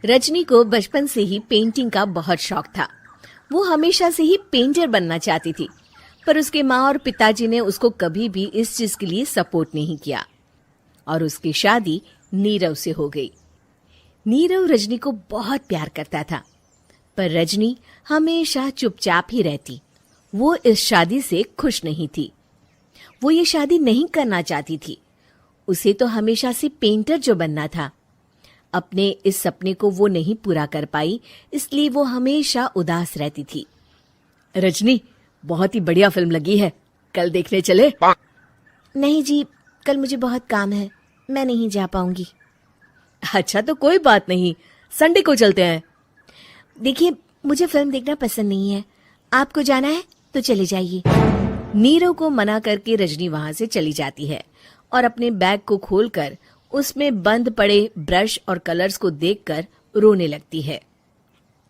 रजनी को बचपन से ही पेंटिंग का बहुत शौक था। वो हमेशा से ही पेंटर बनना चाहती थी, पर उसके माँ और पिताजी ने उसको कभी भी इस चीज के लिए सपोर्ट नहीं किया और उसकी शादी नीरव से हो गई। नीरव रजनी को बहुत प्यार करता था, पर रजनी हमेशा चुपचाप ही रहती। वो इस शादी से खुश नहीं थी। वो ये शादी नहीं करना चाहती थी। उसे तो हमेशा से पेंटर जो बनना था। अपने इस सपने को वो नहीं पूरा कर पाई, इसलिए वो हमेशा उदास रहती थी। रजनी, बहुत ही बढ़िया फिल्म लगी है, कल देखने चले? नहीं जी, कल मुझे बहुत काम है, मैं नहीं जा पाऊंगी। अच्छा तो कोई बात नहीं, संडे को चलते हैं। देखिए, मुझे फिल्म देखना पसंद नहीं है। आपको जाना है तो चले जाइए। नीरव को मना करके रजनी वहां से चली जाती है और अपने बैग को खोलकर उसमें बंद पड़े ब्रश और कलर्स को देखकर रोने लगती है।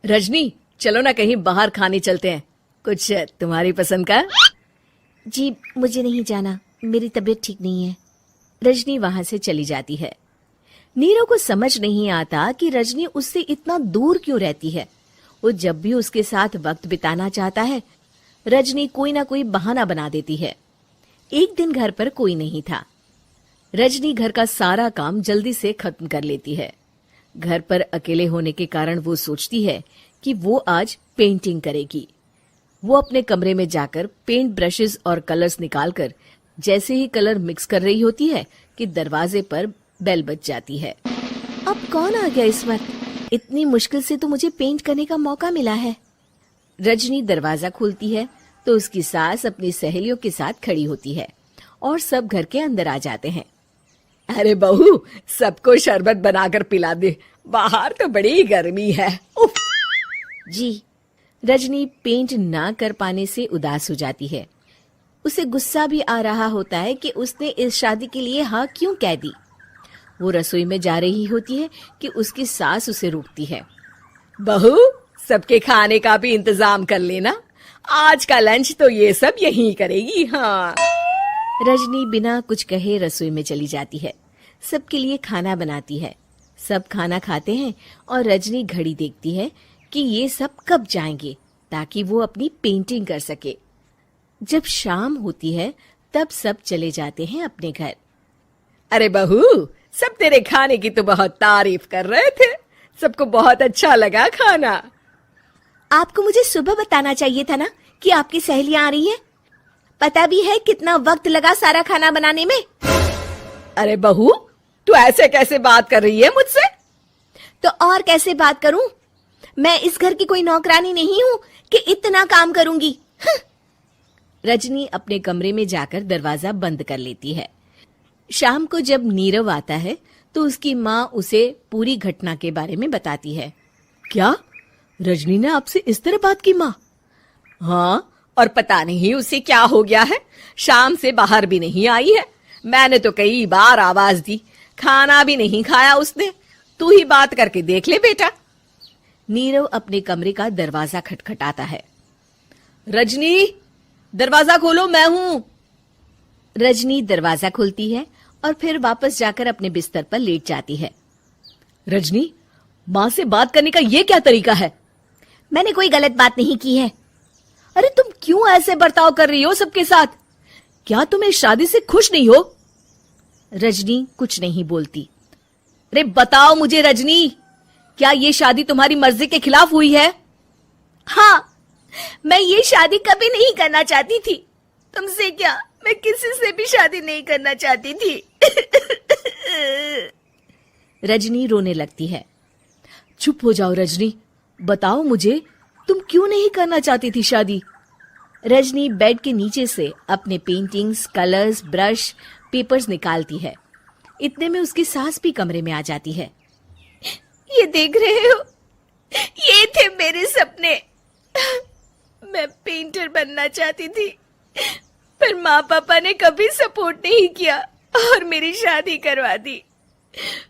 रजनी, चलो ना कहीं बाहर खाने चलते हैं, कुछ तुम्हारी पसंद का। जी, मुझे नहीं जाना, मेरी तबीयत ठीक नहीं है। रजनी वहां से चली जाती है। नीरव को समझ नहीं आता कि रजनी उससे इतना दूर क्यों रहती है। वो जब भी उसके साथ वक्त बिताना चाहता है, रजनी कोई ना कोई बहाना बना देती है। एक दिन घर पर कोई नहीं था। रजनी घर का सारा काम जल्दी से खत्म कर लेती है। घर पर अकेले होने के कारण वो सोचती है कि वो आज पेंटिंग करेगी। वो अपने कमरे में जाकर पेंट ब्रशेस और कलर्स निकालकर जैसे ही कलर मिक्स कर रही होती है कि दरवाजे पर बेल बज जाती है। अब कौन आ गया इस वक्त? इतनी मुश्किल से तो मुझे पेंट करने का मौका मिला है। रजनी दरवाजा खोलती है तो उसकी सास अपनी सहेलियों के साथ खड़ी होती है और सब घर के अंदर आ जाते हैं। अरे बहू, सबको शरबत बनाकर पिला दे, बाहर तो बड़ी गर्मी है। उफ। जी। रजनी पेंट ना कर पाने से उदास हो जाती है। उसे गुस्सा भी आ रहा होता है कि उसने इस शादी के लिए हाँ क्यों कह दी। वो रसोई में जा रही होती है कि उसकी सास उसे रोकती है। बहू, सबके खाने का भी इंतजाम कर लेना, आज का लंच तो ये सब यहीं करेगी। हाँ। रजनी बिना कुछ कहे रसोई में चली जाती है। सबके लिए खाना बनाती है। सब खाना खाते हैं और रजनी घड़ी देखती है कि ये सब कब जाएंगे ताकि वो अपनी पेंटिंग कर सके। जब शाम होती है तब सब चले जाते हैं अपने घर। अरे बहू, सब तेरे खाने की तो बहुत तारीफ कर रहे थे, सबको बहुत अच्छा लगा खाना। आपको मुझे सुबह बताना चाहिए था ना कि आपकी सहेलियां आ रही हैं। पता भी है कितना वक्त लगा सारा खाना बनाने में। अरे बहू, तू ऐसे कैसे बात कर रही है मुझसे? तो और कैसे बात करूं? मैं इस घर की कोई नौकरानी नहीं हूं कि इतना काम करूंगी। रजनी अपने कमरे में जाकर दरवाजा बंद कर लेती है। शाम को जब नीरव आता है तो उसकी माँ उसे पूरी घटना के बारे में बताती है। क्या रजनी ने आपसे इस तरह बात की माँ? हाँ, और पता नहीं उसे क्या हो गया है, शाम से बाहर भी नहीं आई है। मैंने तो कई बार आवाज दी, खाना भी नहीं खाया उसने। तू ही बात करके देख ले बेटा। नीरव अपने कमरे का दरवाजा खटखटाता है। रजनी, दरवाजा खोलो, मैं हूं। रजनी दरवाजा खोलती है और फिर वापस जाकर अपने बिस्तर पर लेट जाती है। रजनी, माँ से बात करने का ये क्या तरीका है? मैंने कोई गलत बात नहीं की है। अरे तुम क्यों ऐसे बर्ताव कर रही हो सबके साथ? क्या तुम इस शादी से खुश नहीं हो? रजनी कुछ नहीं बोलती। अरे बताओ मुझे रजनी, क्या ये शादी तुम्हारी मर्जी के खिलाफ हुई है? हाँ, मैं ये शादी कभी नहीं करना चाहती थी। तुमसे क्या, मैं किसी से भी शादी नहीं करना चाहती थी। रजनी रोने लगती है। चुप हो जाओ रजनी, बताओ मुझे, तुम क्यों नहीं करना चाहती थी शादी? रजनी बेड के नीचे से अपने पेंटिंग्स, कलर्स, ब्रश, पेपर्स निकालती है। इतने में उसकी सास भी कमरे में आ जाती है। ये देख रहे हो, ये थे मेरे सपने। मैं पेंटर बनना चाहती थी, पर माँ पापा ने कभी सपोर्ट नहीं किया और मेरी शादी करवा दी।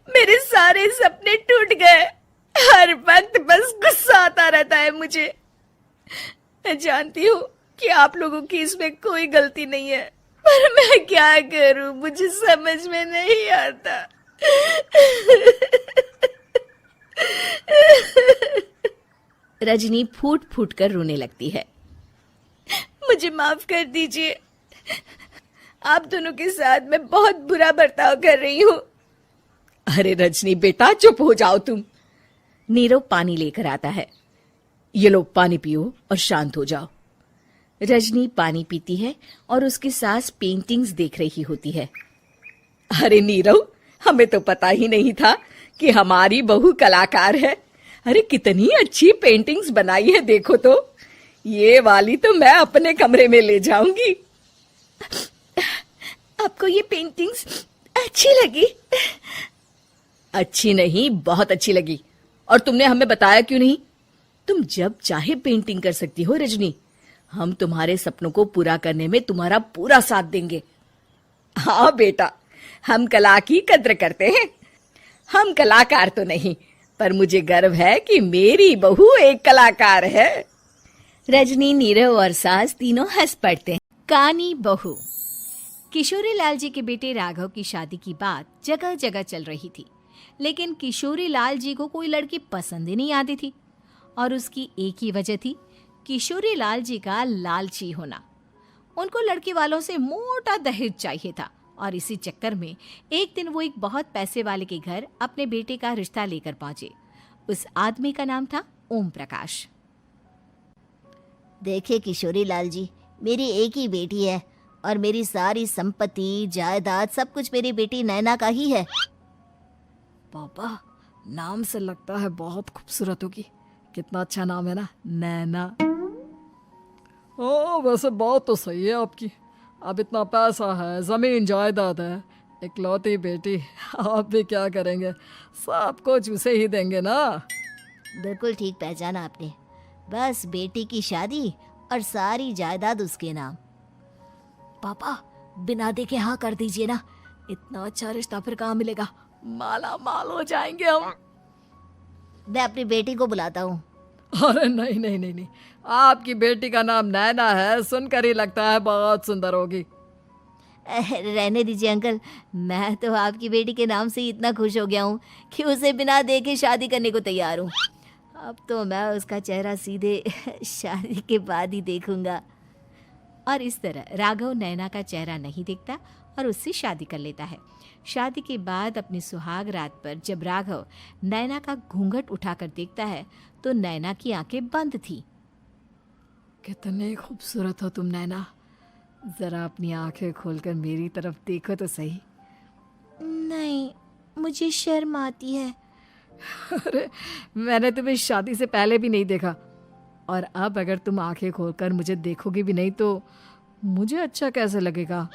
मेरे सारे सपने टूट गए। हर वक्त बस गुस्सा आता रहता है मुझे। मैं जानती हूँ कि आप लोगों की इसमें कोई गलती नहीं है, पर मैं क्या करूं, मुझे समझ में नहीं आता। रजनी फूट फूट कर रोने लगती है। मुझे माफ कर दीजिए, आप दोनों के साथ मैं बहुत बुरा बर्ताव कर रही हूँ। अरे रजनी बेटा, चुप हो जाओ तुम। नीरव पानी लेकर आता है। ये लो पानी पियो और शांत हो जाओ। रजनी पानी पीती है और उसकी सास पेंटिंग्स देख रही होती है। अरे नीरव, हमें तो पता ही नहीं था कि हमारी बहू कलाकार है। अरे कितनी अच्छी पेंटिंग्स बनाई है, देखो तो। ये वाली तो मैं अपने कमरे में ले जाऊंगी। आपको ये पेंटिंग्स अच्छी लगी? अच्छी नहीं, बहुत अच्छी लगी। और तुमने हमें बताया क्यों नहीं? तुम जब चाहे पेंटिंग कर सकती हो रजनी। हम तुम्हारे सपनों को पूरा करने में तुम्हारा पूरा साथ देंगे। हाँ बेटा, हम कला की कद्र करते हैं। हम कलाकार तो नहीं, पर मुझे गर्व है कि मेरी बहू एक कलाकार है। रजनी, नीरव और सास तीनों हंस पड़ते हैं। कहानी बहू। किशोरी लाल जी के बेटे राघव की शादी की बात जगह जगह चल रही थी, लेकिन किशोरी लाल जी को कोई लड़की पसंद ही नहीं आती थी। और उसकी एक ही वजह थी, किशोरी लाल जी का लालची होना। उनको लड़की वालों से मोटा दहेज चाहिए था और इसी चक्कर में एक दिन वो एक बहुत पैसे वाले के घर अपने बेटे का रिश्ता लेकर पहुंचे। उस आदमी का नाम था ओम प्रकाश। देखे किशोरी लाल जी, मेरी एक ही बेटी है और मेरी सारी संपत्ति जायदाद सब कुछ मेरी बेटी नैना का ही है। पापा, नाम से लगता है बहुत खूबसूरत होगी। कितना अच्छा नाम है ना, नैना। ओ वैसे बात तो सही है आपकी। अब इतना पैसा है, जमीन जायदाद है, इकलौती बेटी, आप भी क्या करेंगे? सब कुछ उसे ही देंगे ना। बिल्कुल ठीक पहचाना आपने। बस बेटी की शादी और सारी जायदाद उसके नाम। पापा, बिना देखे हाँ कर दीजिए ना। इतना अच्छा रिश्ता फिर कहाँ मिलेगा? माला माल हो जाएंगे हम। मैं अपनी बेटी को बुलाता हूँ। अरे नहीं नहीं नहीं नहीं, आपकी बेटी का नाम नैना है, सुनकर ही लगता है बहुत सुंदर होगी। रहने दीजिए अंकल, मैं तो आपकी बेटी के नाम से ही इतना खुश हो गया हूँ कि उसे बिना देखे शादी करने को तैयार हूँ। अब तो मैं उसका चेहरा सीधे शादी के बाद ही देखूंगा। और इस तरह राघव नैना का चेहरा नहीं देखता और उससे शादी कर लेता है। शादी के बाद अपनी सुहाग रात पर जब राघव नैना का घूंघट उठाकर देखता है तो नैना की आंखें बंद थी। कितनी खूबसूरत हो तुम नैना, जरा अपनी आंखें खोलकर मेरी तरफ देखो तो सही। नहीं, मुझे शर्म आती है। अरे मैंने तुम्हें शादी से पहले भी नहीं देखा, और अब अगर तुम आंखें खोलकर मुझे देखोगी भी नहीं तो मुझे अच्छा कैसे लगेगा?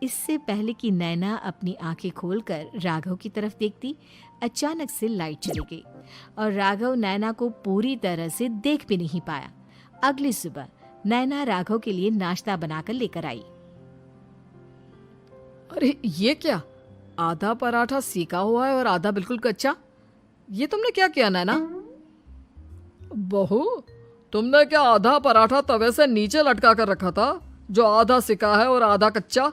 इससे पहले कि नैना अपनी आंखें खोलकर राघव की तरफ देखती, अचानक से लाइट चली गई और राघव नैना को पूरी तरह से देख भी नहीं पाया। अगली सुबह नैना राघव के लिए नाश्ता बनाकर लेकर आई। अरे ये क्या, आधा पराठा सेका हुआ है और आधा बिल्कुल कच्चा। ये तुमने क्या किया नैना? बहू, तुमने क्या आधा पराठा तवे से नीचे लटका कर रखा था, जो आधा सेका है और आधा कच्चा?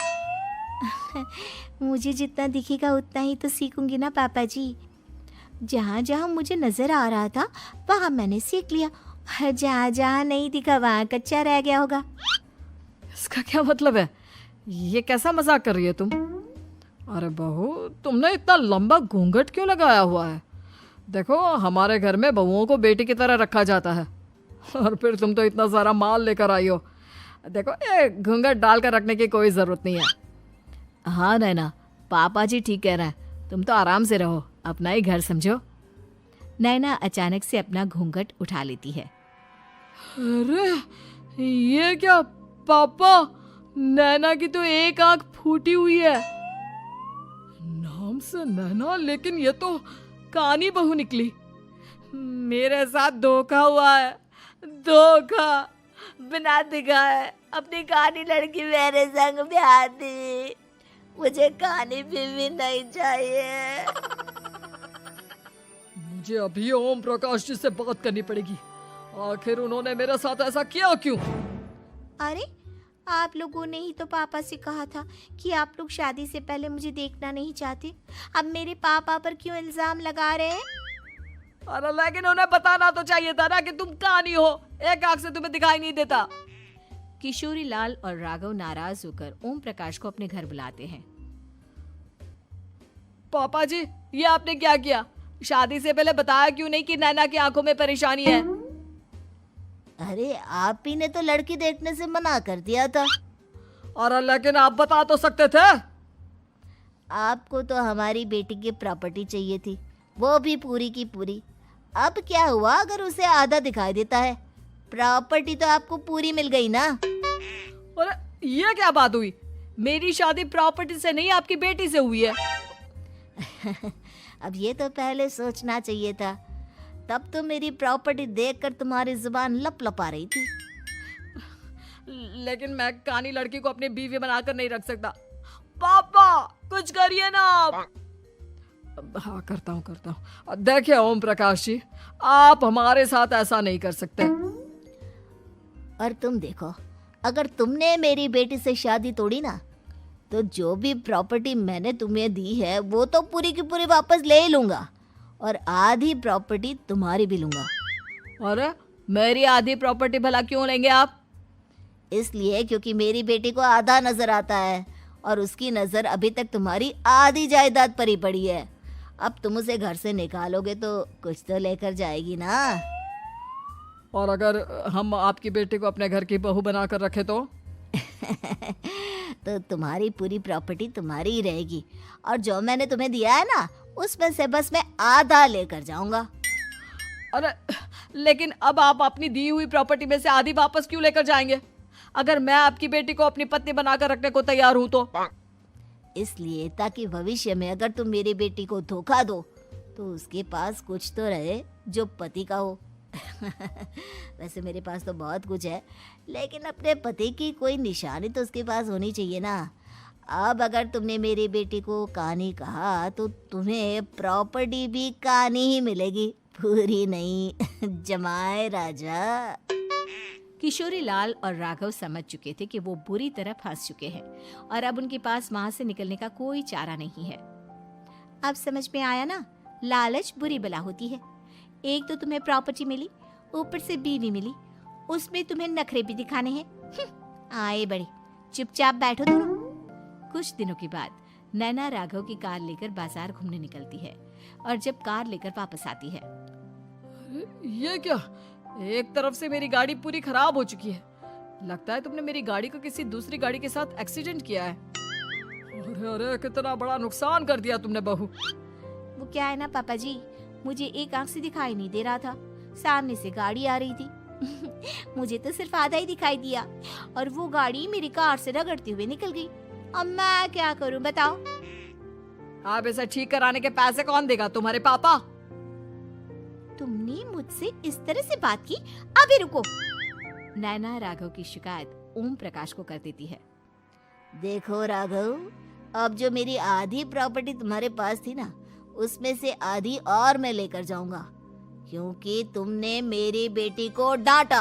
मुझे जितना दिखेगा उतना ही तो सीखूंगी ना पापा जी। जहाँ जहाँ मुझे नजर आ रहा था वहाँ मैंने सीख लिया, जहाँ जहाँ नहीं दिखा वहाँ कच्चा रह गया होगा। इसका क्या मतलब है? ये कैसा मजाक कर रही है तुम? अरे बहू, तुमने इतना लंबा घूंघट क्यों लगाया हुआ है? देखो, हमारे घर में बहुओं को बेटी की तरह रखा जाता है, और फिर तुम तो इतना सारा माल लेकर आई हो। देखो, ये घूंघट डालकर रखने की कोई जरूरत नहीं है। हाँ नैना, पापा जी ठीक कह रहे हैं, तुम तो आराम से रहो, अपना ही घर समझो। नैना अचानक से अपना घूंघट उठा लेती है। अरे ये क्या पापा, नैना की तो एक आंख फूटी हुई है। नाम से नैना, लेकिन ये तो कानी बहू निकली। मेरे साथ धोखा हुआ है, धोखा। बिना दिखाए अपनी कहानी लड़की मेरे संग ब्याह दी। मुझे कहानी भी नहीं चाहिए। मुझे अभी ओम प्रकाश जी से बात करनी पड़ेगी। आखिर उन्होंने मेरे साथ ऐसा किया क्यों? अरे, आप लोगों ने ही तो पापा से कहा था कि आप लोग शादी से पहले मुझे देखना नहीं चाहते। अब मेरे पापा पर क्यों इल्जाम लगा रहे हैं? अरे लेकिन उन्हें बताना तो चाहिए था ना कि तुम कानी हो, एक आंख से तुम्हें दिखाई नहीं देता। किशोरी लाल और राघव नाराज होकर ओम प्रकाश को अपने घर बुलाते हैं। पापा जी, ये आपने क्या किया? शादी से पहले बताया क्यों नहीं कि नैना की आंखों में परेशानी है? अरे आप ही ने तो लड़की देखने से मना कर दिया था। अरे लेकिन आप बता तो सकते थे। आपको तो हमारी बेटी की प्रॉपर्टी चाहिए थी, वो भी पूरी की पूरी। अब क्या हुआ अगर उसे आधा दिखाई देता है? प्रॉपर्टी तो आपको पूरी मिल गई ना। अरे ये क्या बात हुई? मेरी शादी प्रॉपर्टी से नहीं, आपकी बेटी से हुई है। अब ये तो पहले सोचना चाहिए था, तब तो मेरी प्रॉपर्टी देखकर तुम्हारी जुबान लप लपा रही थी। लेकिन मैं कानी लड़की को अपनी बीवी बनाकर नहीं रख सकता। पापा कुछ करिए ना आप। हाँ करता हूँ। देखिए ओम प्रकाश जी, आप हमारे साथ ऐसा नहीं कर सकते। और तुम देखो, अगर तुमने मेरी बेटी से शादी तोड़ी ना, तो जो भी प्रॉपर्टी मैंने तुम्हें दी है वो तो पूरी की पूरी वापस ले ही लूंगा, और आधी प्रॉपर्टी तुम्हारी भी लूंगा। अरे मेरी आधी प्रॉपर्टी भला क्यों लेंगे आप? इसलिए क्योंकि मेरी बेटी को आधा नजर आता है और उसकी नजर अभी तक तुम्हारी आधी जायदाद पर ही पड़ी है। अब तुम उसे घर से निकालोगे तो कुछ तो लेकर जाएगी ना। और अगर हम आपकी बेटी को अपने घर की बहू बनाकर रखे तो? तो तुम्हारी पूरी प्रॉपर्टी तुम्हारी ही रहेगी, और जो मैंने तुम्हें दिया है ना, उसमें से बस मैं आधा लेकर जाऊंगा। अरे लेकिन अब आप अपनी दी हुई प्रॉपर्टी में से आधी वापस क्यों लेकर जाएंगे? अगर मैं आपकी बेटी को अपनी पत्नी बनाकर रखने को तैयार हूं तो? इसलिए ताकि भविष्य में अगर तुम मेरी बेटी को धोखा दो तो उसके पास कुछ तो रहे जो पति का हो। वैसे मेरे पास तो बहुत कुछ है, लेकिन अपने पति की कोई निशानी तो उसके पास होनी चाहिए ना। अब अगर तुमने मेरी बेटी को कानी कहा तो तुम्हें प्रॉपर्टी भी कानी ही मिलेगी, पूरी नहीं। जमाए राजा। किशोरी लाल और राघव समझ चुके थे कि वो बुरी तरह फंस चुके हैं और अब उनके पास वहां से निकलने का कोई चारा नहीं है। अब समझ में आया ना, लालच बुरी बला होती है। एक तो तुम्हें प्रॉपर्टी मिली, ऊपर से बीवी मिली, उसमें तुम्हें नखरे भी दिखाने हैं। आए बड़े, चुपचाप बैठो दोनों। कुछ दिनों के बाद नैना राघव की कार लेकर बाजार घूमने निकलती है और जब कार लेकर वापस आती है, ये क्या? एक तरफ से मेरी गाड़ी पूरी खराब हो चुकी है। लगता है तुमने मेरी गाड़ी को किसी दूसरी गाड़ी के साथ एक्सीडेंट किया है। अरे अरे कितना बड़ा नुकसान कर दिया तुमने बहू। वो क्या है ना पापा जी, मुझे एक आंख से दिखाई नहीं दे रहा था, सामने से गाड़ी आ रही थी। मुझे तो सिर्फ आधा ही दिखाई दिया और वो गाड़ी मेरी कार से रगड़ते हुए निकल गई। अब मैं क्या करूं बताओ? आप इसे ठीक कराने के पैसे कौन देगा? तुम्हारे पापा। तुमने मुझसे इस तरह से बात की? अभी रुको। नैना राघव की शिकायत ओम प्रकाश को कर देती है। देखो राघव, अब जो मेरी आधी प्रॉपर्टी तुम्हारे पास थी ना, उसमें से आधी और मैं लेकर जाऊंगा, क्योंकि तुमने मेरी बेटी को डांटा।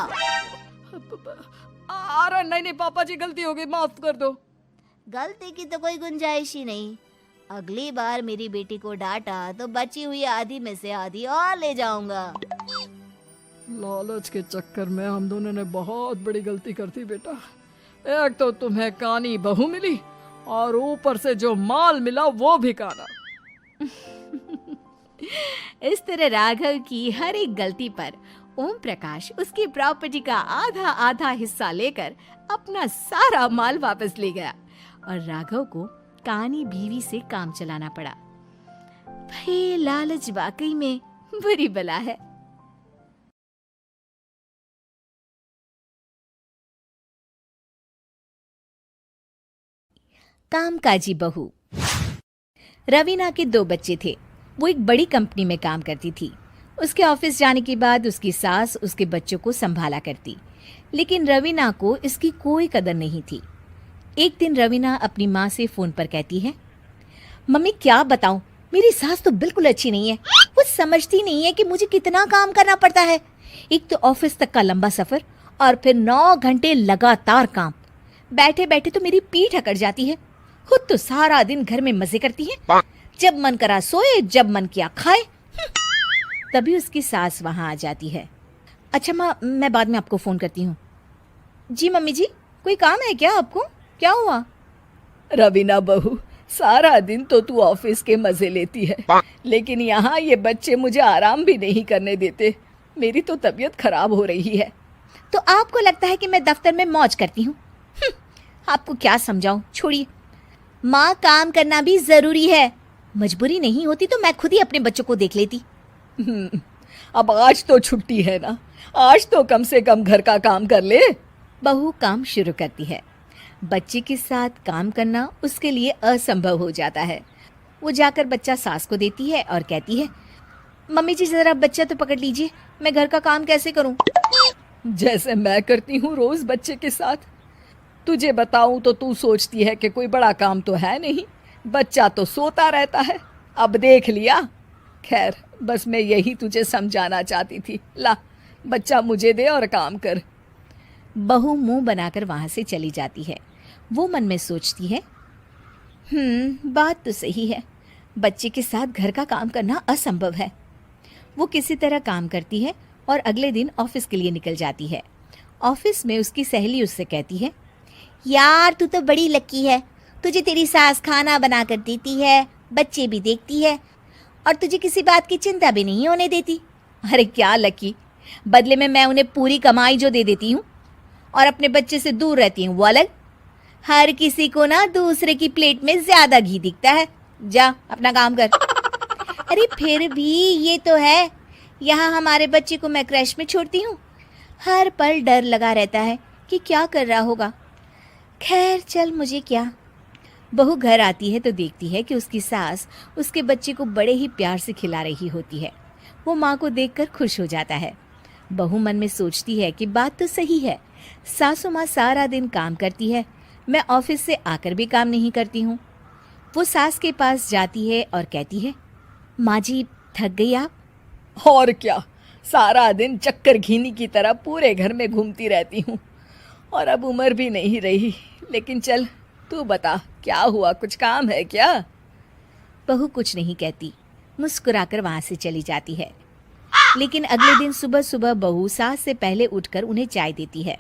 अरे नहीं पापा जी, गलती हो गई, माफ कर दो। गलती की तो कोई गुंजाइश ही नहीं। अगली बार मेरी बेटी को डांटा तो बची हुई आधी में से आधी और ले जाऊंगा। लालच के चक्कर में हम दोनों ने बहुत बड़ी गलती कर दी बेटा। एक तो तुम्हें कानी बहू मिली और ऊपर से जो माल मिला वो भी काना। इस तरह राघव की हर एक गलती पर ओम प्रकाश उसकी प्रॉपर्टी का आधा आधा हिस्सा लेकर अपना सारा माल वापस ले गया और राघव को कानी बीवी से काम चलाना पड़ा। भाई लालच वाकई में बुरी बला है। कामकाजी बहू। रवीना के 2 बच्चे थे। वो एक बड़ी कंपनी में काम करती थी। उसके ऑफिस जाने के बाद उसकी सास उसके बच्चों को संभाला करती, लेकिन रवीना को इसकी कोई कदर नहीं थी। एक दिन रवीना अपनी माँ से फोन पर कहती है, मम्मी क्या बताऊं, मेरी सास तो बिल्कुल अच्छी नहीं है। वो समझती नहीं है कि मुझे कितना काम करना पड़ता है। एक तो ऑफिस तक का लंबा सफर और फिर 9 घंटे लगातार काम। बैठे बैठे तो मेरी पीठ अकड़ जाती है। खुद तो सारा दिन घर में मजे करती है, जब मन करा सोए, जब मन किया खाए। तभी उसकी सास वहां आ जाती है। अच्छा माँ, मैं बाद में आपको फोन करती हूँ। जी मम्मी जी, कोई काम है क्या आपको? क्या हुआ? रवीना बहू, सारा दिन तो तू ऑफिस के मजे लेती है, लेकिन यहाँ ये बच्चे मुझे आराम भी नहीं करने देते। मेरी तो तबीयत खराब हो रही है। तो आपको लगता है कि मैं दफ्तर में मौज करती हूँ? आपको क्या समझाऊं, छोड़िए। माँ, काम करना भी जरूरी है। मजबूरी नहीं होती तो मैं खुद ही अपने बच्चों को देख लेती। अब आज तो छुट्टी है ना, आज तो कम से कम घर का काम कर ले। बहू काम शुरू करती है। बच्चे के साथ काम करना उसके लिए असंभव हो जाता है। वो जाकर बच्चा सास को देती है और कहती है, मम्मी जी जरा बच्चा तो पकड़ लीजिए, मैं घर का काम कैसे करूं? जैसे मैं करती हूँ रोज बच्चे के साथ। तुझे बताऊं तो तू सोचती है कि कोई बड़ा काम तो है नहीं, बच्चा तो सोता रहता है। अब देख लिया। खैर, बस मैं यही तुझे समझाना चाहती थी। ला, बच्चा मुझे दे और काम कर। बहू मुंह बनाकर वहां से चली जाती है। वो मन में सोचती है, बात तो सही है, बच्चे के साथ घर का काम करना असंभव है। वो किसी तरह काम करती है और अगले दिन ऑफिस के लिए निकल जाती है। ऑफिस में उसकी सहेली उससे कहती है, यार तू तो बड़ी लकी है, तुझे तेरी सास खाना बना कर देती है, बच्चे भी देखती है और तुझे किसी बात की चिंता भी नहीं होने देती। अरे क्या लकी, बदले में मैं उन्हें पूरी कमाई जो दे देती हूँ और अपने बच्चे से दूर रहती हूँ, वो अलग। हर किसी को ना दूसरे की प्लेट में ज्यादा घी दिखता है। जा अपना काम कर। अरे फिर भी ये तो है, यहाँ हमारे बच्चे को मैं क्रैश में छोड़ती हूँ, हर पल डर लगा रहता है कि क्या कर रहा होगा। खैर चल, मुझे क्या। बहू घर आती है तो देखती है कि उसकी सास उसके बच्चे को बड़े ही प्यार से खिला रही होती है। वो माँ को देखकर खुश हो जाता है। बहू मन में सोचती है कि बात तो सही है, सासू माँ सारा दिन काम करती है, मैं ऑफिस से आकर भी काम नहीं करती हूँ। वो सास के पास जाती है और कहती है, माँ जी थक गई आप? और क्या, सारा दिन चक्कर घीनी की तरह पूरे घर में घूमती रहती हूँ और अब उम्र भी नहीं रही। लेकिन चल तू बता, क्या हुआ, कुछ काम है क्या? बहू कुछ नहीं कहती, मुस्कुराकर वहां से चली जाती है। लेकिन अगले दिन सुबह सुबह बहू सास से पहले उठकर उन्हें चाय देती है।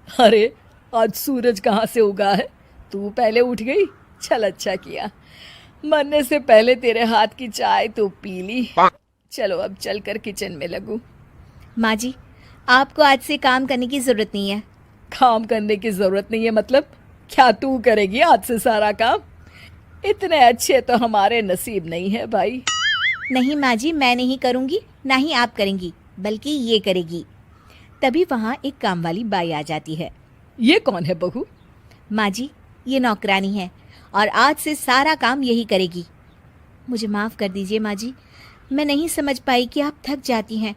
अरे आज सूरज कहाँ से उगा है, तू पहले उठ गई? चल अच्छा किया, मरने से पहले तेरे हाथ की चाय तो पी ली। चलो अब चलकर किचन में लगूं। माँ जी, आपको आज से काम करने की जरूरत नहीं है। काम करने की जरूरत नहीं है मतलब? क्या तू करेगी आज से सारा काम? इतने अच्छे तो हमारे नसीब नहीं है भाई। नहीं माँ जी, मैं नहीं करूँगी, ना ही आप करेंगी, बल्कि ये करेगी। तभी वहाँ एक काम वाली बाई आ जाती है। ये कौन है बहू? माँ जी, ये नौकरानी है और आज से सारा काम यही करेगी। मुझे माफ़ कर दीजिए माँ जी, मैं नहीं समझ पाई कि आप थक जाती हैं।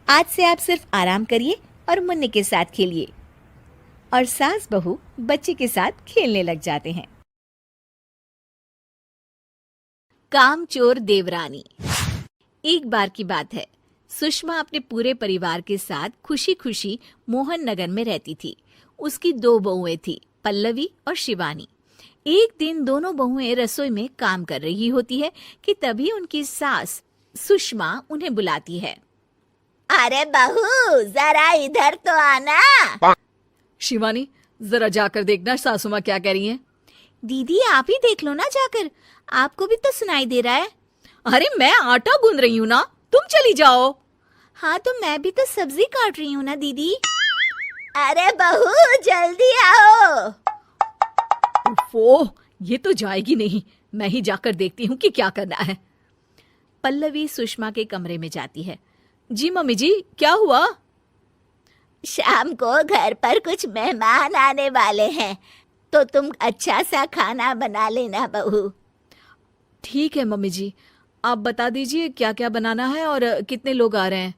आज से आप सिर्फ आराम करिए और मुन्ने के साथ खेलिए। और सास बहू बच्चे के साथ खेलने लग जाते हैं। कामचोर देवरानी। एक बार की बात है, सुषमा अपने पूरे परिवार के साथ खुशी खुशी मोहन नगर में रहती थी। उसकी 2 बहुएं थी, पल्लवी और शिवानी। एक दिन दोनों बहुएं रसोई में काम कर रही होती है कि तभी उनकी सास सुषमा उन्हें बुलाती है। अरे बहू, जरा इधर तो आना। शिवानी, जरा जाकर देखना सासू माँ क्या कह रही हैं। दीदी आप ही देख लो ना जाकर, आपको भी तो सुनाई दे रहा है। अरे मैं आटा गूंद रही हूँ ना, तुम चली जाओ। हाँ तो मैं भी तो सब्जी काट रही हूँ ना दीदी। अरे बहू जल्दी आओ। ओह, ये तो जाएगी नहीं, मैं ही जाकर देखती हूँ कि क्या करना है। पल्लवी सुषमा के कमरे में जाती है। जी मम्मी जी, क्या हुआ? शाम को घर पर कुछ मेहमान आने वाले हैं, तो तुम अच्छा सा खाना बना लेना बहू। ठीक है मम्मी जी, आप बता दीजिए क्या क्या बनाना है और कितने लोग आ रहे हैं।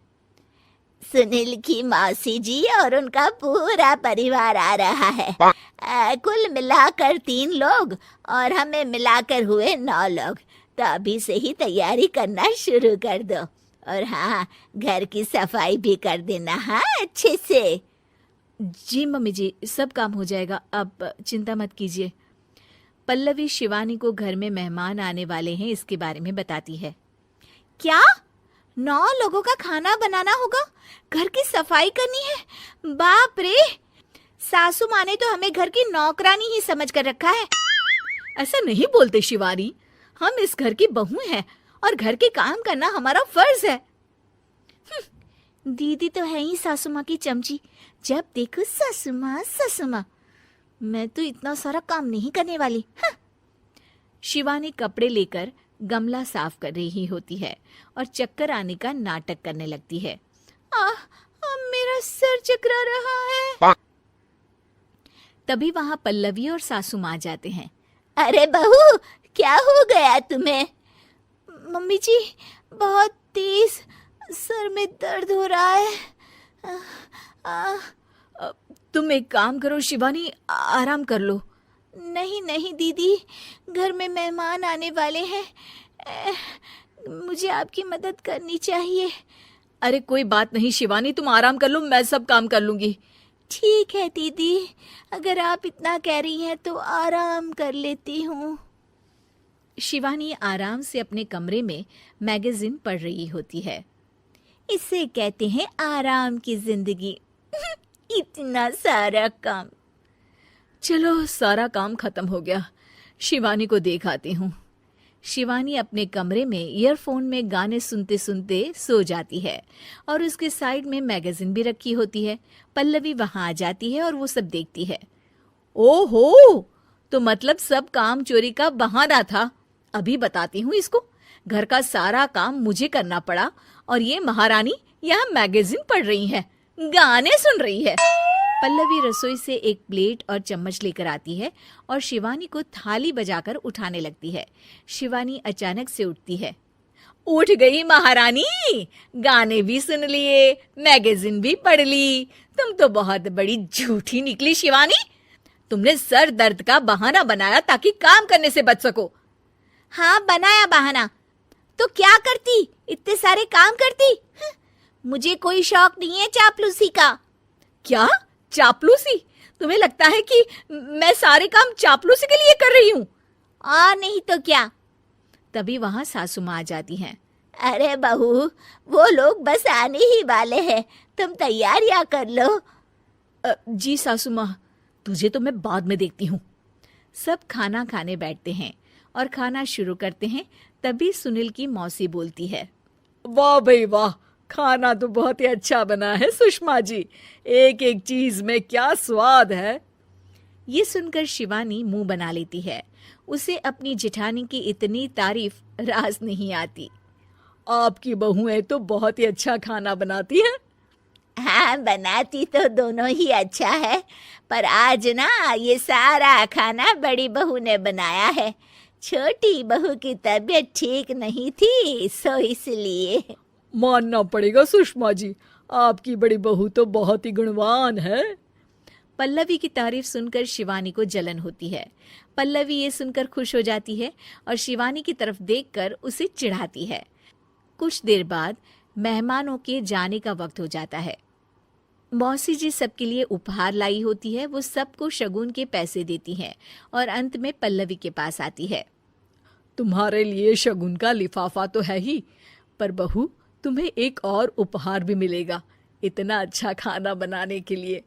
सुनील की मौसी जी और उनका पूरा परिवार आ रहा है। कुल मिलाकर 3 लोग और हमें मिलाकर हुए 9 लोग। तो अभी से ही तैयारी करना शुरू कर दो। और हाँ, घर की सफाई भी कर देना, हाँ अच्छे से। जी मम्मी जी, सब काम हो जाएगा, आप चिंता मत कीजिए। पल्लवी शिवानी को घर में मेहमान आने वाले हैं इसके बारे में बताती है। क्या? 9 लोगों का खाना बनाना होगा, घर की सफाई करनी है। बाप रे, सासू माँ ने तो हमें घर की नौकरानी ही समझ कर रखा है। ऐसा नहीं बोलते शिवानी, हम इस घर की बहू हैं और घर के काम करना हमारा फर्ज है। दीदी तो है ही सासू माँ की चमची, जब देखो सासू माँ सासू माँ। मैं तो इतना सारा काम नहीं करने वाली। शिवानी कपड़े लेकर गमला साफ कर रही होती है और चक्कर आने का नाटक करने लगती है। मेरा सर चकरा रहा है। तभी वहां पल्लवी और सासू माँ जाते हैं। अरे बहू, क्या हो गया तुम्हें? मम्मी जी, बहुत तेज सर में दर्द हो रहा है। तुम एक काम करो शिवानी, आराम कर लो। नहीं नहीं दीदी, घर में मेहमान आने वाले हैं, मुझे आपकी मदद करनी चाहिए। अरे कोई बात नहीं शिवानी, तुम आराम कर लो, मैं सब काम कर लूंगी। ठीक है दीदी, अगर आप इतना कह रही हैं तो आराम कर लेती हूँ। शिवानी आराम से अपने कमरे में मैगजीन पढ़ रही होती है। इसे कहते हैं आराम की जिंदगी। इतना सारा काम। चलो सारा काम खत्म हो गया, शिवानी को देख आती हूँ। शिवानी अपने कमरे में ईयरफोन में गाने सुनते सुनते सो जाती है और उसके साइड में मैगजीन भी रखी होती है। पल्लवी वहां आ जाती है और वो सब देखती है। ओहो, तो मतलब सब काम चोरी का बहाना था। अभी बताती हूँ इसको। घर का सारा काम मुझे करना पड़ा और ये महारानी यहाँ मैगजीन पढ़ रही है, गाने सुन रही है। पल्लवी रसोई से एक प्लेट और चम्मच लेकर आती है और शिवानी को थाली बजाकर उठाने लगती है। शिवानी अचानक से उठती है। उठ गई महारानी, गाने भी सुन लिए, मैगजीन भी पढ़ ली। तुम तो बहुत बड़ी झूठी निकली शिवानी। तुमने सर दर्द का बहाना बनाया ताकि काम करने से बच सको। हाँ, बनाया बहाना, तो क्या करती, इतने सारे काम करती। मुझे कोई शौक नहीं है चापलूसी का। क्या चापलूसी? तुम्हें लगता है कि मैं सारे काम चापलूसी के लिए कर रही हूँ? और नहीं तो क्या। तभी वहां सासू माँ आ जाती हैं। अरे बहू, वो लोग बस आने ही वाले हैं, तुम तैयारियां कर लो। जी सासू माँ, तुझे तो मैं बाद में देखती हूँ। सब खाना खाने बैठते हैं और खाना शुरू करते हैं। तभी सुनील की मौसी बोलती है। वाह भाई वाह, खाना तो बहुत ही अच्छा बना है सुषमा जी, एक एक चीज में क्या स्वाद है। ये सुनकर शिवानी मुंह बना लेती है। उसे अपनी जेठानी की इतनी तारीफ रास नहीं आती। आपकी बहुएं तो बहुत ही अच्छा खाना बनाती हैं। हाँ, बनाती तो दोनों ही अच्छा है, पर आज ना ये सारा खाना बड़ी बहू ने बनाया है। छोटी बहू की तबीयत ठीक नहीं थी, सो इसलिए। मानना पड़ेगा सुषमा जी, आपकी बड़ी बहू तो बहुत ही गुणवान है। पल्लवी की तारीफ सुनकर शिवानी को जलन होती है। पल्लवी ये सुनकर खुश हो जाती है और शिवानी की तरफ देखकर उसे चिढ़ाती है। कुछ देर बाद मेहमानों के जाने का वक्त हो जाता है। मौसी जी सबके लिए उपहार लाई होती है। वो सबको शगुन के पैसे देती हैं और अंत में पल्लवी के पास आती है। तुम्हारे लिए शगुन का लिफाफा तो है ही, पर बहू तुम्हें एक और उपहार भी मिलेगा, इतना अच्छा खाना बनाने के लिए।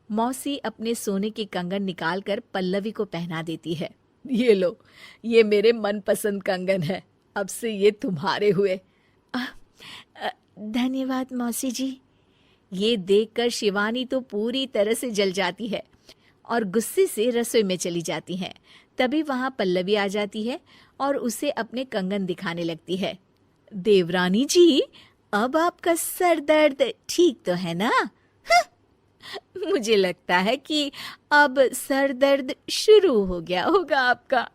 मौसी अपने सोने के कंगन निकालकर पल्लवी को पहना देती है। ये लो, ये मेरे मनपसंद कंगन है, अब से ये तुम्हारे हुए। धन्यवाद मौसी जी। ये देखकर शिवानी तो पूरी तरह से जल जाती है और गुस्से से रसोई में चली जाती है। तभी वहां पल्लवी आ जाती है और उसे अपने कंगन दिखाने लगती है। देवरानी जी, अब आपका सर दर्द ठीक तो है ना? मुझे लगता है कि अब सर दर्द शुरू हो गया होगा आपका।